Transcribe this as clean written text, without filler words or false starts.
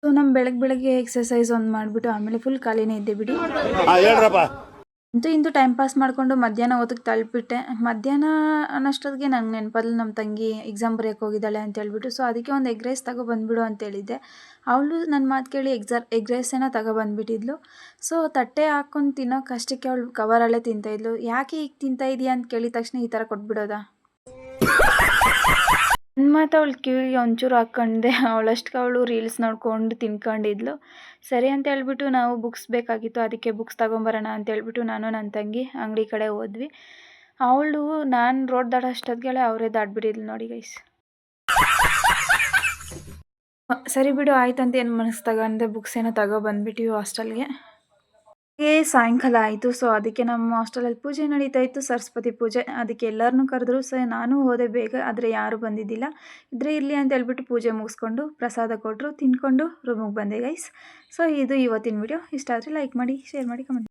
So ನಮ್ಮ ಬೆಳಗ್ಗೆ exercise ಒಂದು ಮಾಡಿಬಿಟ್ಟು ಆಮೇಲೆ ಫುಲ್ ಖಾಲಿನೇ ಇದ್ದೆ ಬಿಡಿ. ಇಂದು ಟೈಮ್ ಪಾಸ್ ಮಾಡಿಕೊಂಡು ಮಧ್ಯಾಹ್ನ ಹೊತ್ತಿಗೆ ತಲುಪಿಬಿಟ್ಟೆ. ಮಧ್ಯಾಹ್ನ ಅನ್ನೋಷ್ಟೊತ್ತಿಗೆ ನಂಗೆ ನೆನಪಲ್ಲಿ ನಮ್ಮ ತಂಗಿ ಎಕ್ಸಾಮ್ ಬರೆಯೋಕೆ ಹೋಗಿದ್ದಾಳೆ ಅಂತ ಹೇಳ್ಬಿಟ್ಟು, ಸೊ ಅದಕ್ಕೆ ಒಂದು ಎಗ್ ರೈಸ್ ತಗೊಬಂದ್ಬಿಡು ಅಂತ ಹೇಳಿದ್ದೆ. ಅವಳು ನನ್ನ ಮಾತು ಕೇಳಿ ಎಗ್ ರೈಸನ್ನು ತಗೊಬಂದ್ಬಿಟ್ಟಿದ್ಲು. ಸೊ ತಟ್ಟೆ ಹಾಕ್ಕೊಂಡು ತಿನ್ನೋಕ್ಕಷ್ಟಕ್ಕೆ ಅವಳು ಕವರಲ್ಲೇ ತಿಂತಾಯಿದ್ಲು. ಯಾಕೆ ಈಗ ತಿಂತಾ ಇದೆಯಾ ಅಂತ ಕೇಳಿದ ತಕ್ಷಣ ಈ ಥರ ಕೊಟ್ಬಿಡೋದಾ? ನನ್ನ ಮಾತು ಅವಳು ಕಿವಿಗೆ ಒಂಚೂರು ಹಾಕ್ಕೊಂಡೆ. ಅವಳಷ್ಟಕ್ಕೆ ಅವಳು ರೀಲ್ಸ್ ನೋಡ್ಕೊಂಡು ತಿನ್ಕೊಂಡಿದ್ಲು. ಸರಿ ಅಂತ ಹೇಳ್ಬಿಟ್ಟು ನಾವು ಬುಕ್ಸ್ ಬೇಕಾಗಿತ್ತು, ಅದಕ್ಕೆ ಬುಕ್ಸ್ ತಗೊಂಬರೋಣ ಅಂತ ಹೇಳ್ಬಿಟ್ಟು ನಾನು ನನ್ನ ತಂಗಿ ಅಂಗಡಿ ಕಡೆ ಹೋದ್ವಿ. ಅವಳು ನಾನು ರೋಡ್ ದಾಟೋ ಅಷ್ಟೊತ್ತಿಗೆ ಅವರೇ ದಾಟ್ಬಿಟ್ಟಿದ್ಲು ನೋಡಿ ಗೈಸ್. ಸರಿ ಬಿಡು ಆಯ್ತು ಅಂತ ಏನು ಮನಸ್ಸು ತಗೊಂಡೆ, ಬುಕ್ಸ್ ಏನೋ ತಗೊಬಂದ್ಬಿಟ್ಟಿವಿ ಹಾಸ್ಟೆಲ್ಗೆ. ಸಾಯಂಕಾಲ ಆಯಿತು. ಸೊ ಅದಕ್ಕೆ ನಮ್ಮ ಹಾಸ್ಟೆಲಲ್ಲಿ ಪೂಜೆ ನಡೀತಾ ಇತ್ತು, ಸರಸ್ವತಿ ಪೂಜೆ. ಅದಕ್ಕೆ ಎಲ್ಲರನ್ನೂ ಕರೆದ್ರು. ಸೊ ನಾನು ಹೋದೆ ಬೇಗ, ಆದರೆ ಯಾರೂ ಬಂದಿದ್ದಿಲ್ಲ. ಇದ್ರೆ ಇರಲಿ ಅಂತ ಹೇಳ್ಬಿಟ್ಟು ಪೂಜೆ ಮುಗಿಸ್ಕೊಂಡು ಪ್ರಸಾದ ಕೊಟ್ಟರು, ತಿನ್ಕೊಂಡು ರೂಮಿಗೆ ಬಂದೆ ಗೈಸ್. ಸೊ ಇದು ಇವತ್ತಿನ ವಿಡಿಯೋ. ಇಷ್ಟ ಆದರೆ ಲೈಕ್ ಮಾಡಿ, ಶೇರ್ ಮಾಡಿ, ಕಮೆಂಟ್